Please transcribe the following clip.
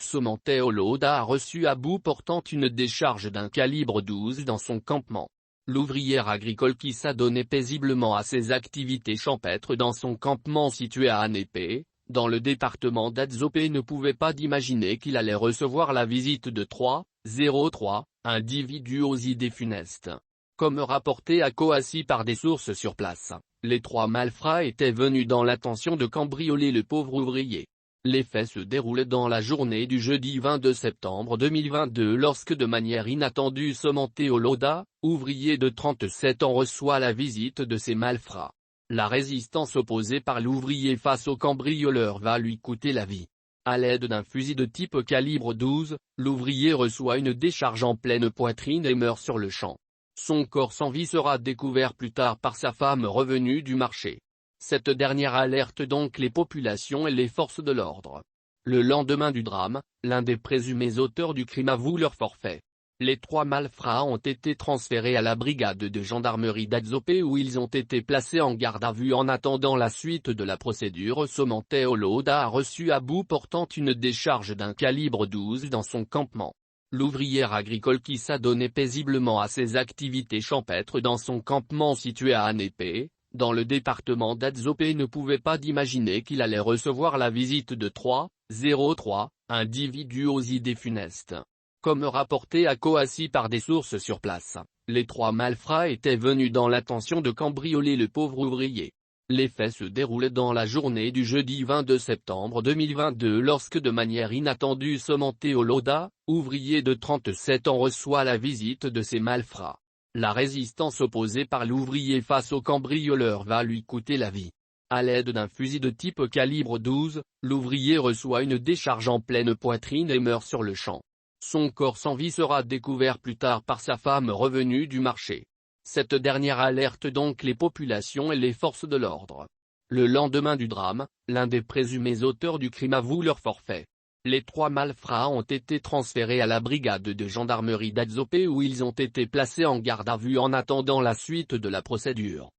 Somenteo Loda a reçu à bout portant une décharge d'un calibre 12 dans son campement. L'ouvrière agricole qui s'adonnait paisiblement à ses activités champêtres dans son campement situé à Anépé, dans le département d'Adzopé, ne pouvait pas d'imaginer qu'il allait recevoir la visite de 303 individus aux idées funestes. Comme rapporté à Coassi par des sources sur place, les 3 malfrats étaient venus dans l'intention de cambrioler le pauvre ouvrier. Les faits se déroulaient dans la journée du jeudi 22 septembre 2022 lorsque de manière inattendue Somenteo Loda, ouvrier de 37 ans, reçoit la visite de ces malfrats. La résistance opposée par l'ouvrier face aux cambrioleurs va lui coûter la vie. À l'aide d'un fusil de type calibre 12, l'ouvrier reçoit une décharge en pleine poitrine et meurt sur le champ. Son corps sans vie sera découvert plus tard par sa femme revenue du marché. Cette dernière alerte donc les populations et les forces de l'ordre. Le lendemain du drame, l'un des présumés auteurs du crime avoue leur forfait. Les 3 malfrats ont été transférés à la brigade de gendarmerie d'Adzopé où ils ont été placés en garde à vue en attendant la suite de la procédure. Somenteo Loda a reçu à bout portant une décharge d'un calibre 12 dans son campement. L'ouvrière agricole qui s'adonnait paisiblement à ses activités champêtres dans son campement situé à Anépé, dans le département d'Adzopé, ne pouvait pas d'imaginer qu'il allait recevoir la visite de 303 individus aux idées funestes. Comme rapporté à Coassi par des sources sur place, les 3 malfrats étaient venus dans l'intention de cambrioler le pauvre ouvrier. Les faits se déroulaient dans la journée du jeudi 22 septembre 2022 lorsque de manière inattendue Somenteo Loda, ouvrier de 37 ans, reçoit la visite de ces malfrats. La résistance opposée par l'ouvrier face aux cambrioleurs va lui coûter la vie. À l'aide d'un fusil de type calibre 12, l'ouvrier reçoit une décharge en pleine poitrine et meurt sur le champ. Son corps sans vie sera découvert plus tard par sa femme revenue du marché. Cette dernière alerte donc les populations et les forces de l'ordre. Le lendemain du drame, l'un des présumés auteurs du crime avoue leur forfait. Les 3 malfrats ont été transférés à la brigade de gendarmerie d'Adzopé où ils ont été placés en garde à vue en attendant la suite de la procédure.